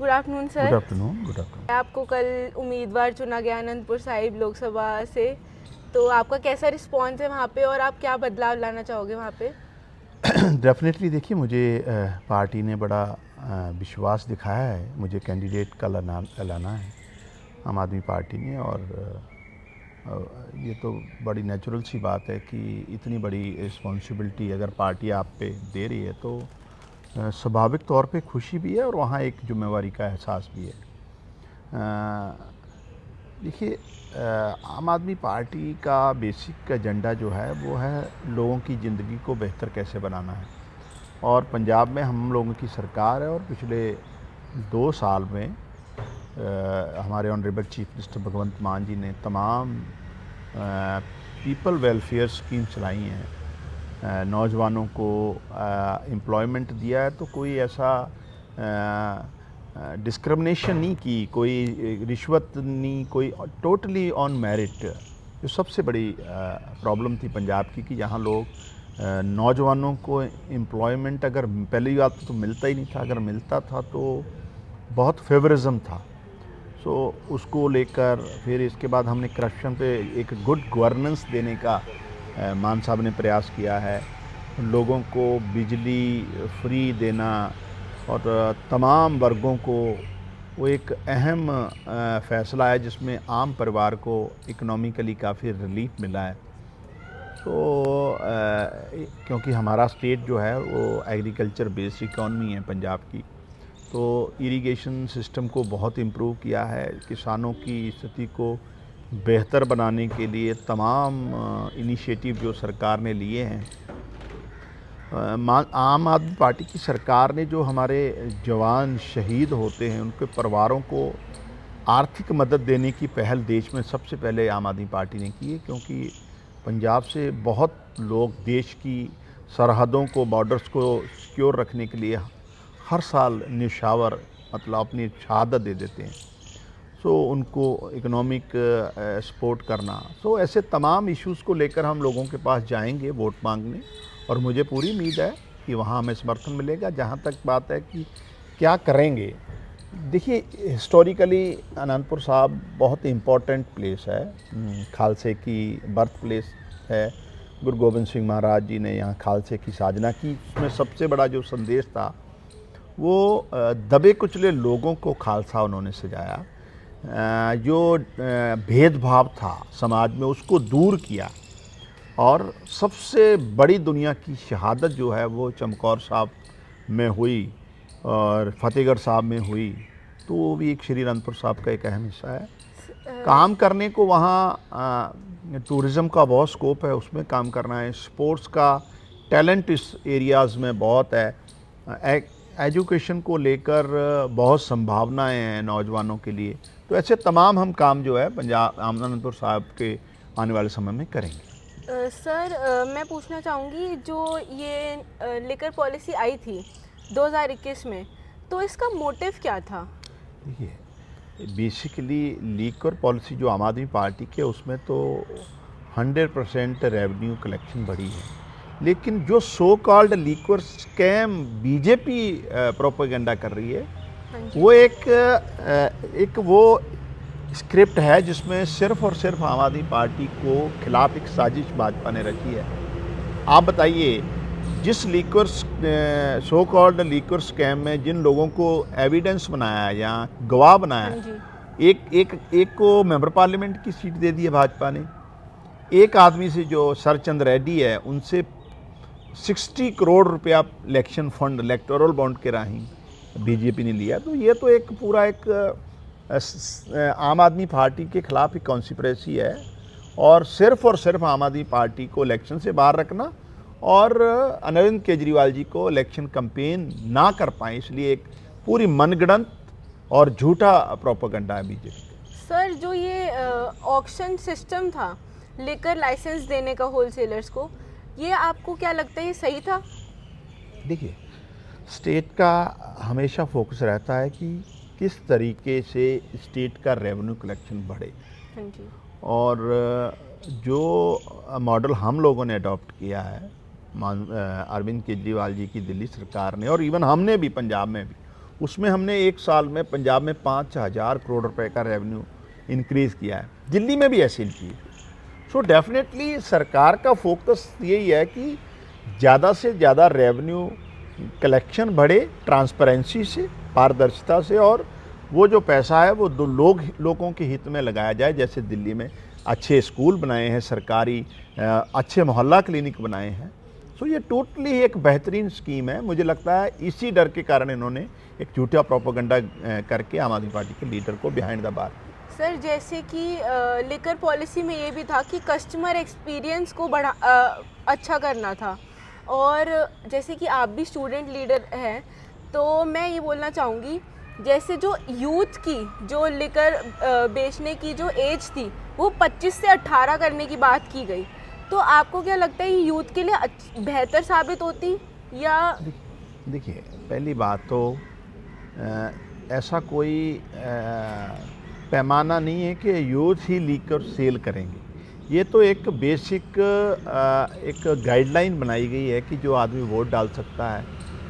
Good afternoon sir. Good afternoon. Good afternoon. आपको कल उम्मीदवार चुना गया अनंतपुर साहिब लोकसभा से, तो आपका कैसा रिस्पॉन्स है वहाँ पे और आप क्या बदलाव लाना चाहोगे वहाँ पे? डेफिनेटली देखिए, मुझे पार्टी ने बड़ा विश्वास दिखाया है। मुझे कैंडिडेट का लाना है आम आदमी पार्टी ने, और ये तो बड़ी नेचुरल सी बात है कि इतनी बड़ी रिस्पॉन्सिबिलिटी अगर पार्टी आप पे दे रही है तो स्वाभाविक तौर पे खुशी भी है और वहाँ एक जिम्मेवारी का एहसास भी है। देखिए, आम आदमी पार्टी का बेसिक एजेंडा जो है वो है लोगों की ज़िंदगी को बेहतर कैसे बनाना है। और पंजाब में हम लोगों की सरकार है और पिछले 2 साल में हमारे ऑनरेबल चीफ मिनिस्टर भगवंत मान जी ने तमाम पीपल वेलफेयर स्कीम चलाई हैं। नौजवानों को एम्प्लॉयमेंट दिया है, तो कोई ऐसा डिस्क्रिमिनेशन नहीं की, कोई रिश्वत नहीं, कोई टोटली ऑन मेरिट। जो सबसे बड़ी प्रॉब्लम थी पंजाब की कि यहाँ लोग नौजवानों को एम्प्लॉयमेंट अगर पहली बात तो मिलता ही नहीं था, अगर मिलता था तो बहुत फेवरिज्म था। सो उसको लेकर फिर इसके बाद हमने करप्शन पे एक गुड गवर्नेंस देने का मान साहब ने प्रयास किया है। लोगों को बिजली फ्री देना और तमाम वर्गों को वो एक अहम फ़ैसला है जिसमें आम परिवार को इकोनॉमिकली काफ़ी रिलीफ मिला है। तो क्योंकि हमारा स्टेट जो है वो एग्रीकल्चर बेस्ड इकॉनमी है पंजाब की, तो इरिगेशन सिस्टम को बहुत इम्प्रूव किया है। किसानों की स्थिति को बेहतर बनाने के लिए तमाम इनिशिएटिव जो सरकार ने लिए हैं। आम आदमी पार्टी की सरकार ने जो हमारे जवान शहीद होते हैं उनके परिवारों को आर्थिक मदद देने की पहल देश में सबसे पहले आम आदमी पार्टी ने की है, क्योंकि पंजाब से बहुत लोग देश की सरहदों को, बॉर्डर्स को सिक्योर रखने के लिए हर साल निशावर मतलब अपनी शहादत दे देते हैं। सो उनको इकोनॉमिक सपोर्ट करना, सो ऐसे तमाम इश्यूज़ को लेकर हम लोगों के पास जाएंगे वोट मांगने, और मुझे पूरी उम्मीद है कि वहाँ हमें समर्थन मिलेगा। जहाँ तक बात है कि क्या करेंगे, देखिए हिस्टोरिकली अनंतपुर साहिब बहुत इम्पोर्टेंट प्लेस है, खालसे की बर्थ प्लेस है। गुरु गोबिंद सिंह महाराज जी ने यहाँ खालसे की साधना की। उसमें सबसे बड़ा जो संदेश था वो दबे कुचले लोगों को खालसा उन्होंने सजाया। जो भेदभाव था समाज में उसको दूर किया, और सबसे बड़ी दुनिया की शहादत जो है वो चमकौर साहब में हुई और फतेहगढ़ साहब में हुई, तो वो भी एक श्री अनंतपुर साहब का एक अहम हिस्सा है। काम करने को वहाँ टूरिज़्म का बहुत स्कोप है, उसमें काम करना है। स्पोर्ट्स का टैलेंट इस एरियाज़ में बहुत है। एजुकेशन को लेकर बहुत संभावनाएं हैं नौजवानों के लिए। तो ऐसे तमाम हम काम जो है पंजाब अनंतपुर साहिब के आने वाले समय में करेंगे। सर, मैं पूछना चाहूँगी, जो ये लिकर पॉलिसी आई थी 2021 में, तो इसका मोटिव क्या था? देखिए, बेसिकली लीकर पॉलिसी जो आम आदमी पार्टी के, उसमें तो 100% रेवेन्यू कलेक्शन बढ़ी है, लेकिन जो so called liquor scam BJP propaganda कर रही है, वो एक वो स्क्रिप्ट है जिसमें सिर्फ और सिर्फ आम आदमी पार्टी को खिलाफ एक साजिश भाजपा ने रखी है। आप बताइए, जिस liquor so called liquor scam में जिन लोगों को एविडेंस बनाया या गवाह बनाया, एक को मेंबर पार्लियामेंट की सीट दे दी है भाजपा ने। एक आदमी से जो सरचंद रेड्डी है उनसे 60 करोड़ रुपया इलेक्शन फंड इलेक्टोरल बॉन्ड के राही बीजेपी ने लिया। तो ये तो एक पूरा एक आम आदमी पार्टी के खिलाफ एक कॉन्स्पिरेसी है, और सिर्फ आम आदमी पार्टी को इलेक्शन से बाहर रखना और अरविंद केजरीवाल जी को इलेक्शन कैंपेन ना कर पाए, इसलिए एक पूरी मनगढ़ंत और झूठा प्रोपेगेंडा है बीजेपी। सर, जो ये ऑक्शन सिस्टम था लेकर लाइसेंस देने का होलसेलर्स को, ये आपको क्या लगता है ये सही था? देखिए, स्टेट का हमेशा फोकस रहता है कि किस तरीके से स्टेट का रेवेन्यू कलेक्शन बढ़े। हाँ जी। और जो मॉडल हम लोगों ने अडॉप्ट किया है अरविंद केजरीवाल जी की दिल्ली सरकार ने, और इवन हमने भी पंजाब में भी, उसमें हमने एक साल में पंजाब में 5,000 करोड़ रुपए का रेवेन्यू इंक्रीज़ किया है, दिल्ली में भी ऐसे ही की है। सो डेफिनेटली सरकार का फोकस यही है कि ज़्यादा से ज़्यादा रेवेन्यू कलेक्शन बढ़े, ट्रांसपेरेंसी से, पारदर्शिता से, और वो जो पैसा है वो लोगों के हित में लगाया जाए। जैसे दिल्ली में अच्छे स्कूल बनाए हैं सरकारी, अच्छे मोहल्ला क्लिनिक बनाए हैं। सो ये टोटली एक बेहतरीन स्कीम है। मुझे लगता है इसी डर के कारण इन्होंने एक झूठा प्रोपेगेंडा करके आम आदमी पार्टी के लीडर को बिहाइंड द बार। सर जैसे कि लिकर पॉलिसी में ये भी था कि कस्टमर एक्सपीरियंस को अच्छा करना था, और जैसे कि आप भी स्टूडेंट लीडर हैं, तो मैं ये बोलना चाहूँगी जैसे जो यूथ की जो लिकर बेचने की जो एज थी वो 25 से 18 करने की बात की गई, तो आपको क्या लगता है ये यूथ के लिए बेहतर साबित होती या? देखिए, पहली बात तो ऐसा कोई पैमाना नहीं है कि यूथ ही लीकर सेल करेंगे। ये तो एक बेसिक एक गाइडलाइन बनाई गई है कि जो आदमी वोट डाल सकता है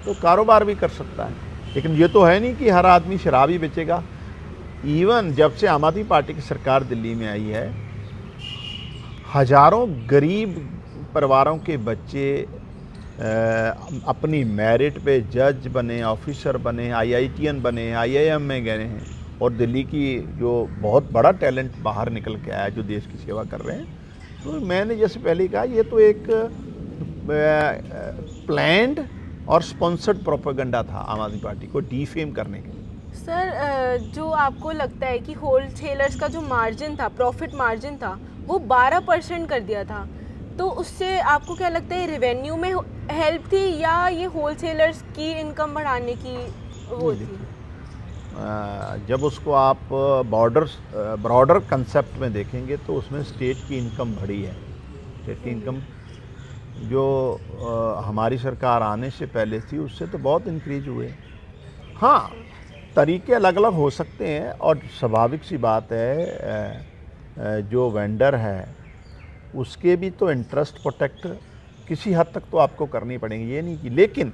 तो कारोबार भी कर सकता है, लेकिन ये तो है नहीं कि हर आदमी शराब ही बेचेगा। इवन जब से आम आदमी पार्टी की सरकार दिल्ली में आई है, हज़ारों गरीब परिवारों के बच्चे अपनी मेरिट पे जज बने, ऑफिसर बने, IITN बने, IIM में गए हैं, और दिल्ली की जो बहुत बड़ा टैलेंट बाहर निकल के आया है जो देश की सेवा कर रहे हैं। तो मैंने जैसे पहले कहा, ये तो एक प्लान्ड और स्पॉन्सर्ड प्रोपेगेंडा था आम आदमी पार्टी को डिफेम करने के लिए। सर जो आपको लगता है कि होलसेलर्स का जो मार्जिन था, प्रॉफिट मार्जिन था, वो 12% कर दिया था, तो उससे आपको क्या लगता है रेवेन्यू में हेल्प थी या ये होलसेलर्स की इनकम बढ़ाने की वो थी? जब उसको आप ब्रॉडर कंसेप्ट में देखेंगे तो उसमें स्टेट की इनकम बढ़ी है। स्टेट की इनकम जो हमारी सरकार आने से पहले थी उससे तो बहुत इंक्रीज हुए। हाँ, तरीके अलग अलग हो सकते हैं, और स्वाभाविक सी बात है जो वेंडर है उसके भी तो इंटरेस्ट प्रोटेक्ट किसी हद तक तो आपको करनी पड़ेगी, ये नहीं कि, लेकिन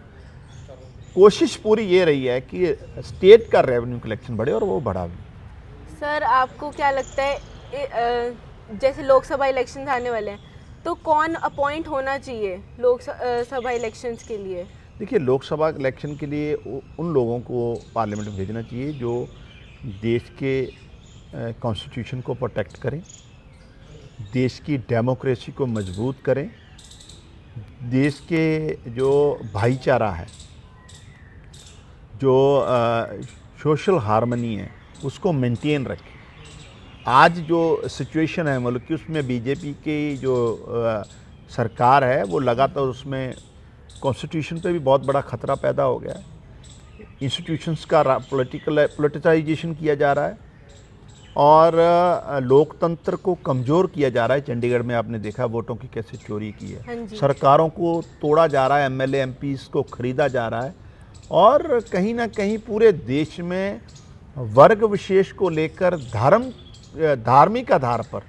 कोशिश पूरी ये रही है कि स्टेट का रेवेन्यू कलेक्शन बढ़े, और वो बढ़ा भी। सर आपको क्या लगता है जैसे लोकसभा इलेक्शन आने वाले हैं, तो कौन अपॉइंट होना चाहिए लोकसभा इलेक्शंस के लिए? देखिए, लोकसभा इलेक्शन के लिए उन लोगों को पार्लियामेंट में भेजना चाहिए जो देश के कॉन्स्टिट्यूशन को प्रोटेक्ट करें, देश की डेमोक्रेसी को मजबूत करें, देश के जो भाईचारा है, जो सोशल हार्मनी है, उसको मेंटेन रखें। आज जो सिचुएशन है मुल्क की, उसमें बीजेपी की जो सरकार है वो लगातार उसमें कॉन्स्टिट्यूशन पे भी बहुत बड़ा ख़तरा पैदा हो गया है। इंस्टीट्यूशंस का पॉलिटिसाइजेशन किया जा रहा है, और लोकतंत्र को कमज़ोर किया जा रहा है। चंडीगढ़ में आपने देखा वोटों की कैसे चोरी की है। हाँ जी। सरकारों को तोड़ा जा रहा है, MLA MPs को ख़रीदा जा रहा है, और कहीं ना कहीं पूरे देश में वर्ग विशेष को लेकर धार्मिक आधार पर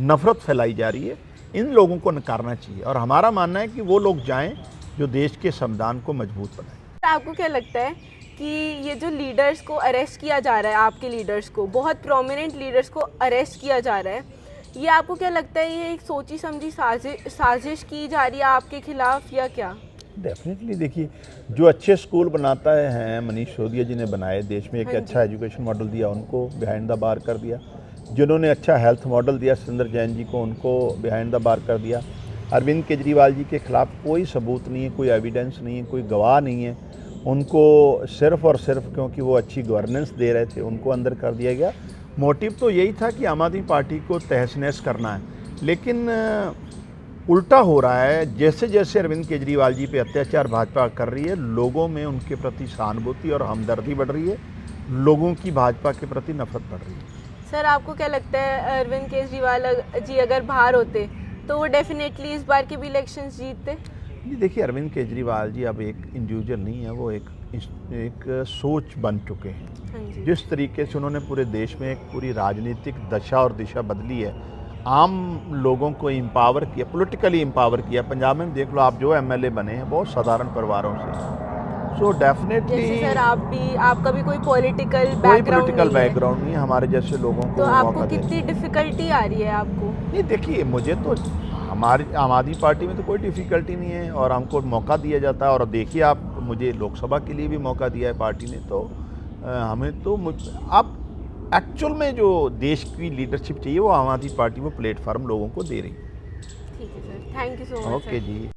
नफरत फैलाई जा रही है। इन लोगों को नकारना चाहिए, और हमारा मानना है कि वो लोग जाएं जो देश के संविधान को मजबूत बनाएं। आपको क्या लगता है कि ये जो लीडर्स को अरेस्ट किया जा रहा है, आपके लीडर्स को, बहुत प्रोमिनेंट लीडर्स को अरेस्ट किया जा रहा है, ये आपको क्या लगता है ये एक सोची समझी साजिश की जा रही है आपके खिलाफ या क्या? डेफिनेटली, देखिए, जो अच्छे स्कूल बनाता है मनीष सिसोदिया जी ने बनाए, देश में एक अच्छा एजुकेशन मॉडल दिया, उनको बिहाइंड द बार कर दिया। जिन्होंने अच्छा हेल्थ मॉडल दिया सतेंद्र जैन जी को, उनको बिहाइंड द बार कर दिया। अरविंद केजरीवाल जी के खिलाफ कोई सबूत नहीं है, कोई एविडेंस नहीं है, कोई गवाह नहीं है, उनको सिर्फ़ और सिर्फ क्योंकि वो अच्छी गवर्नेंस दे रहे थे उनको अंदर कर दिया गया। मोटिव तो यही था कि आम आदमी पार्टी को तहस नहस करना है, लेकिन उल्टा हो रहा है। जैसे जैसे अरविंद केजरीवाल जी पे अत्याचार भाजपा कर रही है, लोगों में उनके प्रति सहानुभूति और हमदर्दी बढ़ रही है, लोगों की भाजपा के प्रति नफरत बढ़ रही है। सर आपको क्या लगता है अरविंद केजरीवाल जी अगर बाहर होते तो वो डेफिनेटली इस बार के भी इलेक्शंस जीतते? जी देखिए, अरविंद केजरीवाल जी अब एक इंडिविजुअल नहीं है, वो एक सोच बन चुके हैं। हाँ जी। जिस तरीके से उन्होंने पूरे देश में एक पूरी राजनीतिक दशा और दिशा बदली है, आम लोगों को एम्पावर किया, पॉलिटिकली एम्पावर किया। पंजाब में देख लो आप, जो MLA बने हैं बहुत साधारण परिवारों से। सो जैसे डेफिनेटली सर आपका भी कोई पॉलिटिकल कोई बैकग्राउंड पॉलिटिकल नहीं है, बैकग्राउंड नहीं है, हमारे जैसे लोगों को तो वो आपको मौका दें। कितनी डिफिकल्टी आ रही है आपको? नहीं देखिए, मुझे तो हमारी आम आदमी पार्टी में तो कोई डिफ़िकल्टी नहीं है और हमको मौका दिया जाता है। और देखिए आप, मुझे लोकसभा के लिए भी मौका दिया है पार्टी ने, तो हमें तो अब एक्चुअल में जो देश की लीडरशिप चाहिए वो आम आदमी पार्टी वो प्लेटफॉर्म लोगों को दे रही है। ठीक है sir, thank you so much okay sir. Ji.